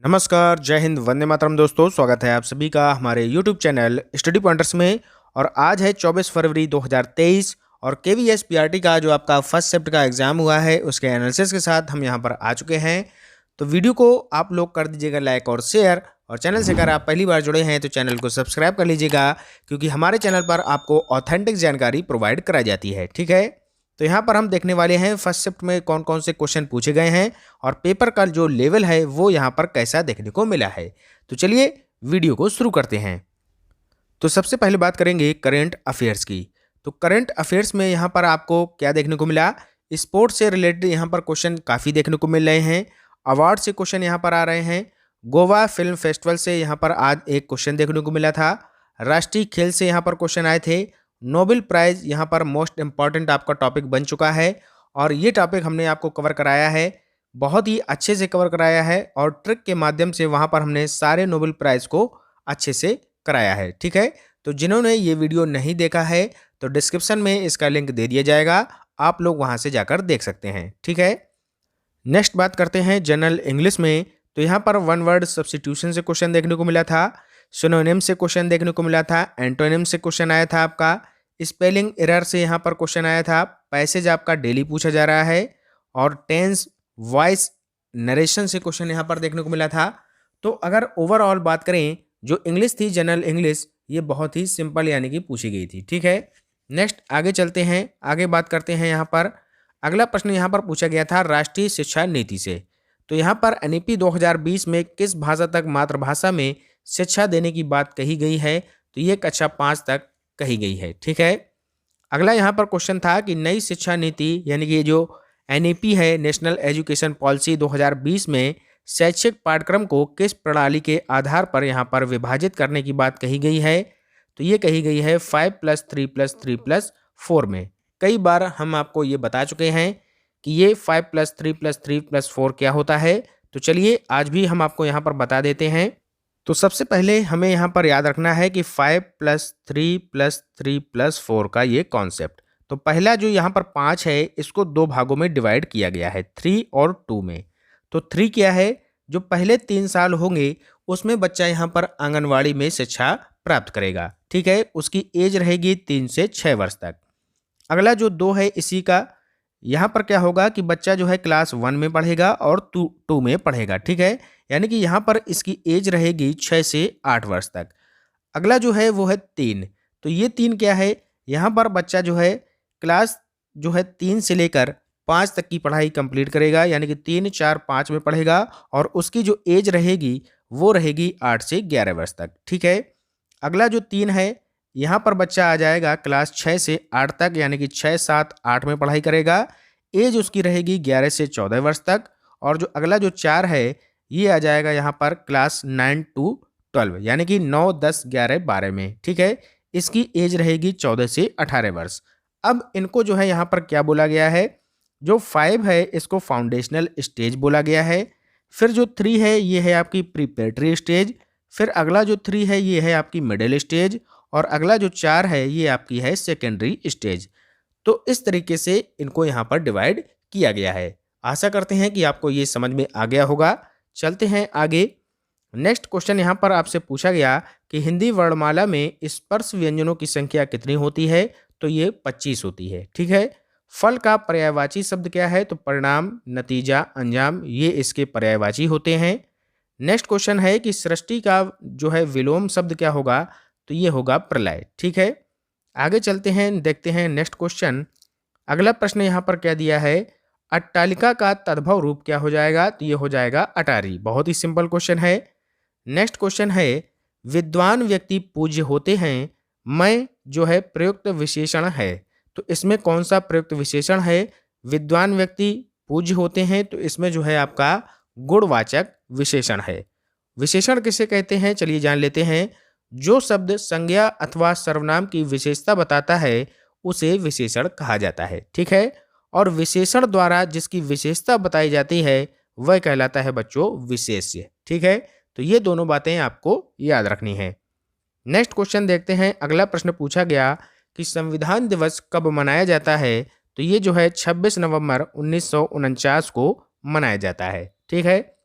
नमस्कार, जय हिंद, वंदे मातरम दोस्तों। स्वागत है आप सभी का हमारे यूट्यूब चैनल स्टडी पॉइंटर्स में। और आज है 24 फरवरी 2023 और केवीएस पीआरटी का जो आपका फर्स्ट शिफ्ट का एग्जाम हुआ है उसके एनालिसिस के साथ हम यहाँ पर आ चुके हैं। तो वीडियो को आप लोग कर दीजिएगा लाइक और शेयर, और चैनल से अगर आप पहली बार जुड़े हैं तो चैनल को सब्सक्राइब कर लीजिएगा, क्योंकि हमारे चैनल पर आपको ऑथेंटिक जानकारी प्रोवाइड कराई जाती है। ठीक है, तो यहाँ पर हम देखने वाले हैं फर्स्ट शिफ्ट में कौन कौन से क्वेश्चन पूछे गए हैं और पेपर का जो लेवल है वो यहाँ पर कैसा देखने को मिला है। तो चलिए वीडियो को शुरू करते हैं। तो सबसे पहले बात करेंगे करंट अफेयर्स की। तो करंट अफेयर्स में यहाँ पर आपको क्या देखने को मिला, स्पोर्ट्स से रिलेटेड यहाँ पर क्वेश्चन काफ़ी देखने को मिल रहे हैं। अवार्ड से क्वेश्चन यहाँ पर आ रहे हैं। गोवा फिल्म फेस्टिवल से यहाँ पर आज एक क्वेश्चन देखने को मिला था। राष्ट्रीय खेल से यहाँ पर क्वेश्चन आए थे। नोबेल प्राइज़ यहाँ पर मोस्ट इम्पॉर्टेंट आपका टॉपिक बन चुका है, और ये टॉपिक हमने आपको कवर कराया है, बहुत ही अच्छे से कवर कराया है, और ट्रिक के माध्यम से वहाँ पर हमने सारे नोबेल प्राइज़ को अच्छे से कराया है। ठीक है, तो जिन्होंने ये वीडियो नहीं देखा है तो डिस्क्रिप्शन में इसका लिंक दे दिया जाएगा, आप लोग वहाँ से जाकर देख सकते हैं। ठीक है, नेक्स्ट बात करते हैं जनरल इंग्लिश में। तो यहाँ पर वन वर्ड सब्स्टिट्यूशन से क्वेश्चन देखने को मिला था, सिनोनिम से क्वेश्चन देखने को मिला था, एंटोनिम से क्वेश्चन आया था आपका, स्पेलिंग एरर से यहाँ पर क्वेश्चन आया था, पैसेज आपका डेली पूछा जा रहा है, और टेंस वॉइस नरेशन से क्वेश्चन यहाँ पर देखने को मिला था। तो अगर ओवरऑल बात करें, जो इंग्लिश थी जनरल इंग्लिश, ये बहुत ही सिंपल यानी कि पूछी गई थी। ठीक है, नेक्स्ट आगे चलते हैं, आगे बात करते हैं। यहाँ पर अगला प्रश्न यहाँ पर पूछा गया था राष्ट्रीय शिक्षा नीति से। तो यहाँ पर एनईपी 2020 में किस भाषा तक मातृभाषा में शिक्षा देने की बात कही गई है, तो ये कक्षा 5 तक कही गई है। ठीक है, अगला यहाँ पर क्वेश्चन था कि नई शिक्षा नीति यानी कि जो एनईपी है, नेशनल एजुकेशन पॉलिसी 2020 में शैक्षिक पाठ्यक्रम को किस प्रणाली के आधार पर यहाँ पर विभाजित करने की बात कही गई है, तो ये कही गई है 5+3+3+4 में। कई बार हम आपको ये बता चुके हैं कि ये 5+3+3+4 क्या होता है। तो चलिए आज भी हम आपको यहाँ पर बता देते हैं। तो सबसे पहले हमें यहाँ पर याद रखना है कि 5+3+3+4 का ये कॉन्सेप्ट। तो पहला जो यहाँ पर 5 है, इसको दो भागों में डिवाइड किया गया है, 3 और 2 में। तो 3 क्या है, जो पहले 3 साल होंगे उसमें बच्चा यहाँ पर आंगनवाड़ी में शिक्षा प्राप्त करेगा। ठीक है, उसकी एज रहेगी 3 से 6 वर्ष तक। अगला जो 2 है इसी का, यहाँ पर क्या होगा कि बच्चा जो है क्लास 1 में पढ़ेगा और 2 में पढ़ेगा। ठीक है, यानी कि यहाँ पर इसकी एज रहेगी 6 से 8 वर्ष तक। अगला जो है वो है 3। तो ये 3 क्या है, यहाँ पर बच्चा जो है क्लास जो है 3 से लेकर 5 तक की पढ़ाई कंप्लीट करेगा, यानी कि 3, 4, 5 में पढ़ेगा, और उसकी जो एज रहेगी वो रहेगी 8 से 11 वर्ष तक। ठीक है, अगला जो 3 है, यहाँ पर बच्चा आ जाएगा क्लास 6 से 8 तक, यानी कि 6, 7, 8 में पढ़ाई करेगा, एज उसकी रहेगी 11 से 14 वर्ष तक। और जो अगला जो 4 है, ये आ जाएगा यहाँ पर क्लास 9 to 12, यानी कि 9, 10, 11, 12 में। ठीक है, इसकी एज रहेगी 14 से 18 वर्ष। अब इनको जो है यहाँ पर क्या बोला गया है, जो 5 है इसको फाउंडेशनल स्टेज बोला गया है, फिर जो 3 है ये है आपकी प्रिपरेटरी स्टेज, फिर अगला जो 3 है ये है आपकी मिडिल स्टेज, और अगला जो 4 है ये आपकी है सेकेंडरी स्टेज। तो इस तरीके से इनको यहाँ पर डिवाइड किया गया है। आशा करते हैं कि आपको ये समझ में आ गया होगा। चलते हैं आगे। नेक्स्ट क्वेश्चन यहाँ पर आपसे पूछा गया कि हिंदी वर्णमाला में स्पर्श व्यंजनों की संख्या कितनी होती है, तो ये 25 होती है। ठीक है, फल का पर्यायवाची शब्द क्या है, तो परिणाम, नतीजा, अंजाम, ये इसके पर्यायवाची होते हैं। नेक्स्ट क्वेश्चन है कि सृष्टि का जो है विलोम शब्द क्या होगा, तो ये होगा प्रलय। ठीक है, आगे चलते हैं, देखते हैं नेक्स्ट क्वेश्चन। अगला प्रश्न यहाँ पर क्या दिया है, अट्टालिका का तद्भव रूप क्या हो जाएगा, तो ये हो जाएगा अटारी। बहुत ही सिंपल क्वेश्चन है। नेक्स्ट क्वेश्चन है विद्वान व्यक्ति पूज्य होते हैं, मैं जो है प्रयुक्त विशेषण है, तो इसमें कौन सा प्रयुक्त विशेषण है, विद्वान व्यक्ति पूज्य होते हैं, तो इसमें जो है आपका गुणवाचक विशेषण है। विशेषण किसे कहते हैं, चलिए जान लेते हैं। जो शब्द संज्ञा अथवा सर्वनाम की विशेषता बताता है उसे विशेषण कहा जाता है। ठीक है, और विशेषण द्वारा जिसकी विशेषता बताई जाती है वह कहलाता है बच्चों विशेष्य। ठीक है, तो ये दोनों बातें आपको याद रखनी है। नेक्स्ट क्वेश्चन देखते हैं। अगला प्रश्न पूछा गया कि संविधान दिवस कब मनाया जाता है, तो ये जो है 26 नवंबर 1949 को मनाया जाता है। ठीक है,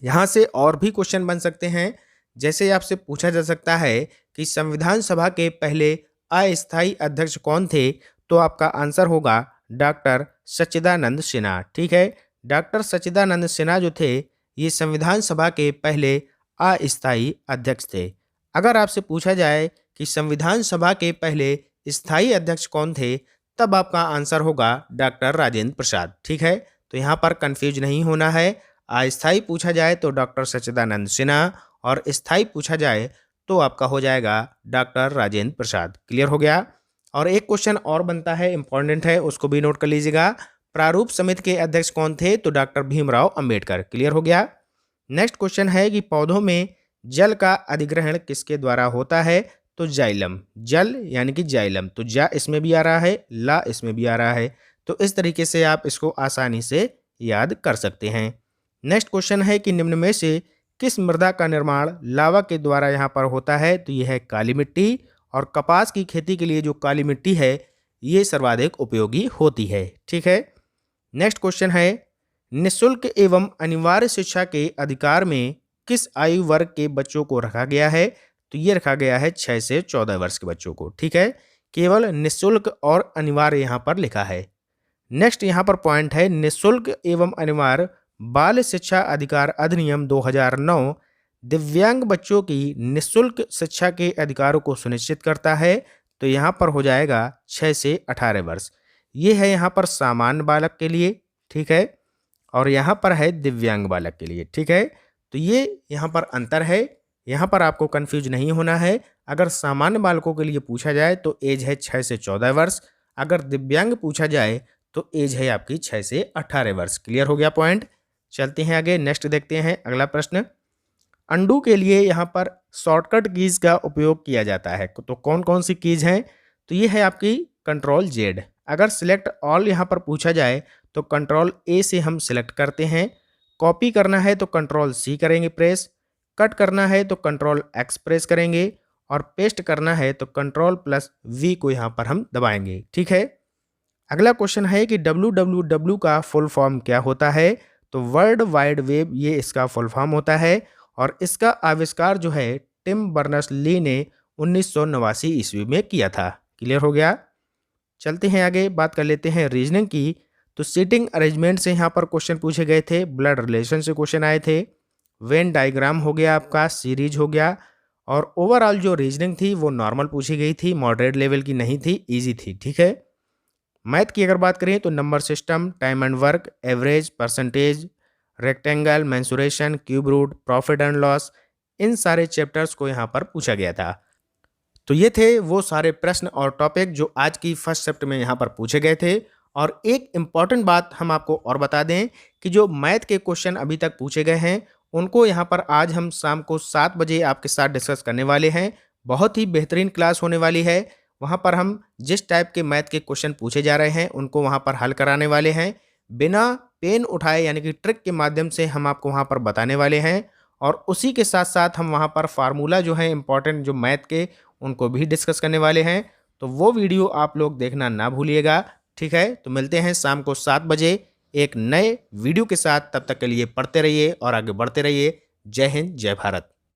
यहाँ से और भी क्वेश्चन बन सकते हैं। जैसे आपसे पूछा जा सकता है कि संविधान सभा के पहले अस्थायी अध्यक्ष कौन थे, तो आपका आंसर होगा डॉक्टर सच्चिदानंद सिन्हा। ठीक है, डॉक्टर सच्चिदानंद सिन्हा जो थे ये संविधान सभा के पहले अस्थायी अध्यक्ष थे। अगर आपसे पूछा जाए कि संविधान सभा के पहले स्थायी अध्यक्ष कौन थे, तब आपका आंसर होगा डॉक्टर राजेंद्र प्रसाद। ठीक है, तो यहाँ पर कंफ्यूज नहीं होना है। अस्थायी पूछा जाए तो डॉक्टर सच्चिदानंद सिन्हा और स्थायी पूछा जाए तो आपका हो जाएगा डॉक्टर राजेंद्र प्रसाद। क्लियर हो गया। और एक क्वेश्चन और बनता है, इंपॉर्टेंट है, उसको भी नोट कर लीजिएगा। प्रारूप समिति के अध्यक्ष कौन थे, तो डॉक्टर भीमराव अंबेडकर। क्लियर हो गया। नेक्स्ट क्वेश्चन है कि पौधों में जल का अधिग्रहण किसके द्वारा होता है, तो जाइलम। जल यानी कि जाइलम, तो जा इसमें भी आ रहा है, ला इसमें भी आ रहा है, तो इस तरीके से आप इसको आसानी से याद कर सकते हैं। नेक्स्ट क्वेश्चन है कि निम्न में से किस मृदा का निर्माण लावा के द्वारा यहाँ पर होता है, तो यह है काली मिट्टी। और कपास की खेती के लिए जो काली मिट्टी है ये सर्वाधिक उपयोगी होती है। ठीक है। नेक्स्ट क्वेश्चन है, निःशुल्क एवं अनिवार्य शिक्षा के अधिकार में किस आयु वर्ग के बच्चों को रखा गया है, तो ये रखा गया है 6 से 14 वर्ष के बच्चों को। ठीक है, केवल निःशुल्क और अनिवार्य यहाँ पर लिखा है। नेक्स्ट यहाँ पर पॉइंट है, निःशुल्क एवं अनिवार्य बाल शिक्षा अधिकार अधिनियम 2009 दिव्यांग बच्चों की निःशुल्क शिक्षा के अधिकारों को सुनिश्चित करता है, तो यहाँ पर हो जाएगा 6 से 18 वर्ष। ये है यहाँ पर सामान्य बालक के लिए। ठीक है, और यहाँ पर है दिव्यांग बालक के लिए। ठीक है, तो ये यहाँ पर अंतर है, यहाँ पर आपको कंफ्यूज नहीं होना है। अगर सामान्य बालकों के लिए पूछा जाए तो एज है 6 से 14 वर्ष, अगर दिव्यांग पूछा जाए तो एज है आपकी 6 से 18 वर्ष। क्लियर हो गया पॉइंट। चलते हैं आगे, नेक्स्ट देखते हैं अगला प्रश्न। अंडू के लिए यहाँ पर शॉर्टकट कीज का उपयोग किया जाता है, तो कौन कौन सी कीज हैं, तो ये है आपकी कंट्रोल जेड। अगर सिलेक्ट ऑल यहाँ पर पूछा जाए तो कंट्रोल ए से हम सिलेक्ट करते हैं। कॉपी करना है तो कंट्रोल सी करेंगे प्रेस, कट करना है तो कंट्रोल एक्स प्रेस करेंगे, और पेस्ट करना है तो कंट्रोल प्लस वी को यहाँ पर हम दबाएंगे। ठीक है। अगला क्वेश्चन है कि www का फुल फॉर्म क्या होता है, तो वर्ल्ड वाइड वेब ये इसका फुल फॉर्म होता है, और इसका आविष्कार जो है टिम बर्नर्स-ली ने 1989 ईस्वी में किया था। क्लियर हो गया। चलते हैं आगे, बात कर लेते हैं रीजनिंग की। तो सीटिंग अरेंजमेंट से यहाँ पर क्वेश्चन पूछे गए थे, ब्लड रिलेशन से क्वेश्चन आए थे, वेन डायग्राम हो गया आपका, सीरीज हो गया, और ओवरऑल जो रीजनिंग थी वो नॉर्मल पूछी गई थी, मॉडरेट लेवल की नहीं थी, ईजी थी। ठीक है। मैथ की अगर बात करें तो number system, time and work, average, percentage, rectangle, mensuration, cube root, profit and loss, इन सारे चैप्टर्स को यहाँ पर पूछा गया था। तो ये थे वो सारे प्रश्न और टॉपिक जो आज की फर्स्ट शिफ्ट में यहाँ पर पूछे गए थे। और एक इम्पॉर्टेंट बात हम आपको और बता दें कि जो मैथ के क्वेश्चन अभी तक पूछे गए हैं उनको यहाँ पर आज हम शाम को 7 बजे आपके साथ डिस्कस करने वाले हैं। बहुत ही बेहतरीन क्लास होने वाली है। वहाँ पर हम जिस टाइप के मैथ के क्वेश्चन पूछे जा रहे हैं उनको वहाँ पर हल कराने वाले हैं, बिना पेन उठाए यानी कि ट्रिक के माध्यम से हम आपको वहाँ पर बताने वाले हैं। और उसी के साथ साथ हम वहाँ पर फार्मूला जो है इंपॉर्टेंट जो मैथ के उनको भी डिस्कस करने वाले हैं। तो वो वीडियो आप लोग देखना ना भूलिएगा। ठीक है, तो मिलते हैं शाम को 7 बजे एक नए वीडियो के साथ। तब तक के लिए पढ़ते रहिए और आगे बढ़ते रहिए। जय हिंद, जय भारत।